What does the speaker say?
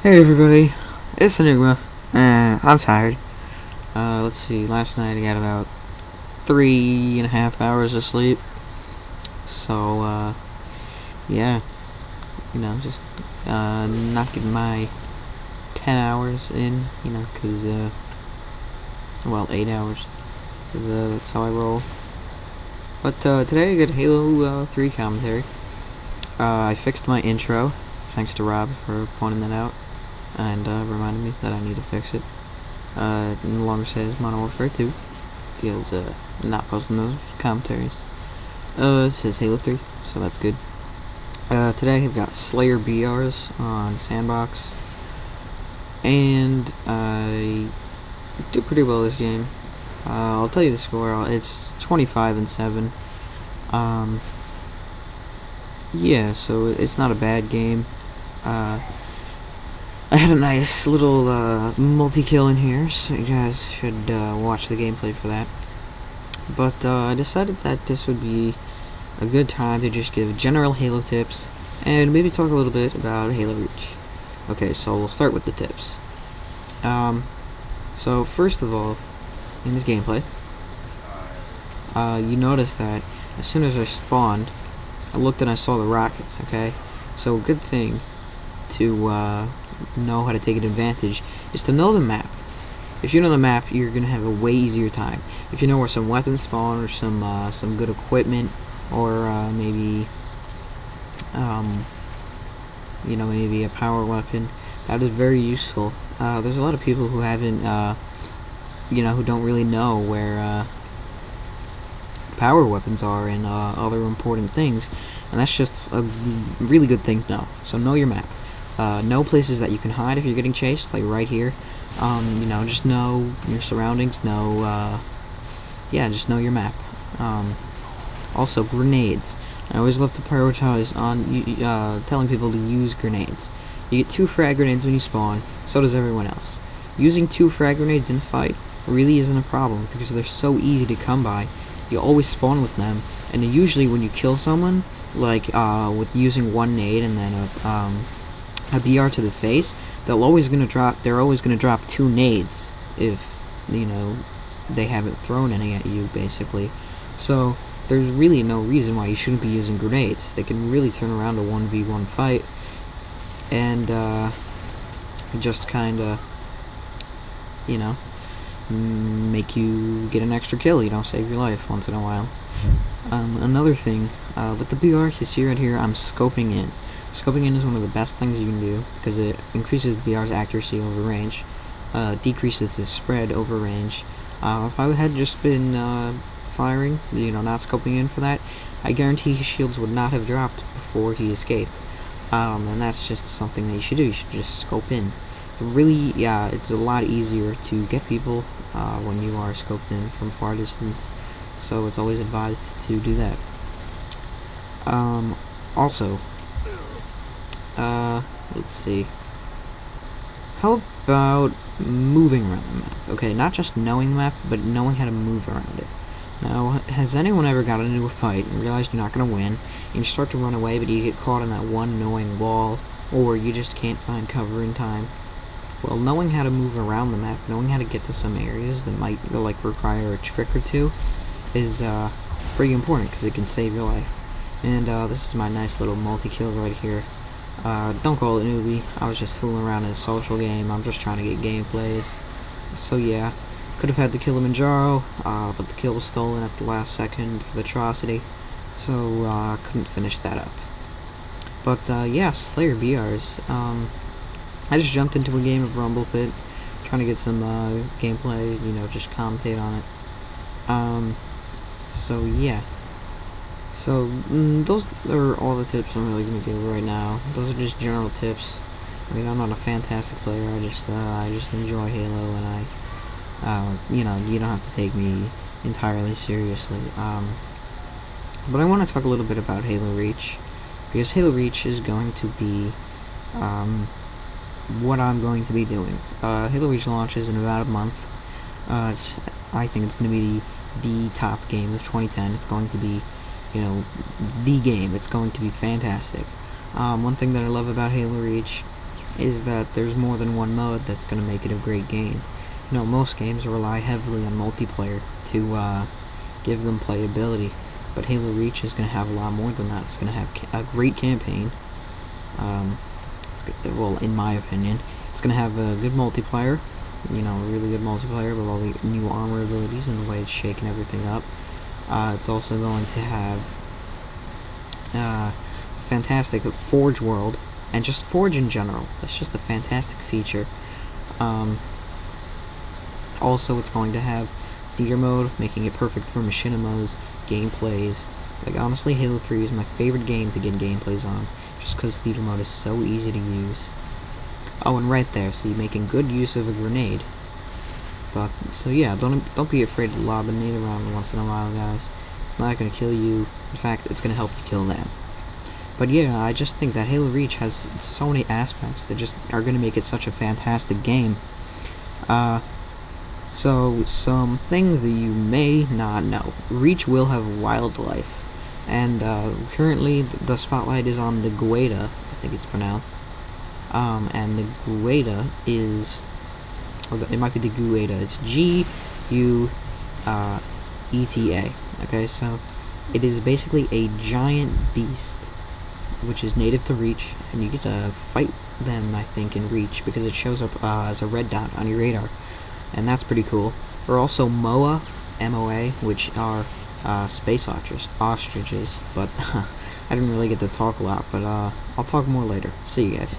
Hey everybody, it's Enigma, and I'm tired. Let's see, last night I got about 3.5 hours of sleep. So, yeah, just, not getting my 10 hours in, cause, well, 8 hours, cause, that's how I roll. But, today I got Halo 3 commentary. I fixed my intro, thanks to Rob for pointing that out. And reminded me that I need to fix it. It no longer says Modern Warfare 2 because I'm not posting those commentaries. It says Halo 3, so that's good. Today I've got Slayer BRs on Sandbox, and I do pretty well this game. I'll tell you the score. It's 25-7. Yeah, so it's not a bad game. I had a nice little multi-kill in here, so you guys should watch the gameplay for that. But I decided that this would be a good time to just give general Halo tips, and maybe talk a little bit about Halo Reach. Okay, so we'll start with the tips. So first of all, in this gameplay, you notice that as soon as I spawned, I looked and I saw the rockets, okay? So a good thing to know how to take an advantage is to know the map. If you know the map, you're gonna have a way easier time. If you know where some weapons spawn, or some good equipment, or maybe maybe a power weapon, that is very useful. There's a lot of people who haven't who don't really know where power weapons are and other important things, and that's just a really good thing to know. So know your map. Know places that you can hide if you're getting chased, like right here. Just know your surroundings. Just know your map. Also, grenades. I always love to prioritize on telling people to use grenades. You get 2 frag grenades when you spawn, so does everyone else. Using 2 frag grenades in a fight really isn't a problem, because they're so easy to come by. You always spawn with them, and usually when you kill someone, like with using 1 nade and then a BR to the face, they're always gonna drop 2 nades if they haven't thrown any at you, basically. So there's really no reason why you shouldn't be using grenades. They can really turn around a 1v1 fight and just kinda make you get an extra kill, save your life once in a while. Another thing, with the BR, you see right here, I'm scoping in. Scoping in is one of the best things you can do, because it increases the BR's accuracy over range, decreases the spread over range. If I had just been firing, not scoping in for that, I guarantee his shields would not have dropped before he escaped. And that's just something that you should do. You should just scope in. It's a lot easier to get people when you are scoped in from far distance, so it's always advised to do that. Also, let's see. How about moving around the map? Okay, not just knowing the map, but knowing how to move around it. Now, has anyone ever gotten into a fight and realized you're not going to win, and you start to run away, but you get caught in that one annoying wall, or you just can't find cover in time? Well, knowing how to move around the map, knowing how to get to some areas that might require a trick or two, is pretty important, because it can save your life. And this is my nice little multi-kill right here. Don't call it newbie. I was just fooling around in a social game. I'm just trying to get gameplays. So yeah, could have had the Kilimanjaro, but the kill was stolen at the last second for the atrocity, so couldn't finish that up. But yeah, Slayer BRs. I just jumped into a game of Rumble Pit, trying to get some gameplay, just commentate on it. So yeah. So those are all the tips I'm really gonna give right now. Those are just general tips. I mean, I'm not a fantastic player. I just enjoy Halo, and you don't have to take me entirely seriously. But I want to talk a little bit about Halo Reach, because Halo Reach is going to be what I'm going to be doing. Halo Reach launches in about a month. I think it's going to be the top game of 2010. It's going to be the game. It's going to be fantastic. One thing that I love about Halo Reach is that there's more than one mode that's going to make it a great game. You know, most games rely heavily on multiplayer to give them playability, but Halo Reach is going to have a lot more than that. It's going to have a great campaign. Well, in my opinion, it's going to have a good multiplayer. You know, a really good multiplayer with all the new armor abilities and the way it's shaking everything up. It's also going to have fantastic Forge world, and just Forge in general. That's just a fantastic feature. Also, it's going to have theater mode, making it perfect for machinimas, gameplays. Like, honestly, Halo 3 is my favorite game to get gameplays on, just because theater mode is so easy to use. Oh, and right there, so you're making good use of a grenade. But, so yeah, don't be afraid to lob a grenade around once in a while, guys. It's not going to kill you. In fact, it's going to help you kill them. But yeah, I just think that Halo Reach has so many aspects that just are going to make it such a fantastic game. So, some things that you may not know. Reach will have wildlife. And currently, the spotlight is on the Gueda, I think it's pronounced. And the Gueda is, or it might be the Gueda, it's G-U-E-T-A. Okay, so it is basically a giant beast, which is native to Reach, and you get to fight them, I think, in Reach, because it shows up as a red dot on your radar, and that's pretty cool. There are also MOA, M-O-A, which are space ostriches, but I didn't really get to talk a lot, but I'll talk more later. See you guys.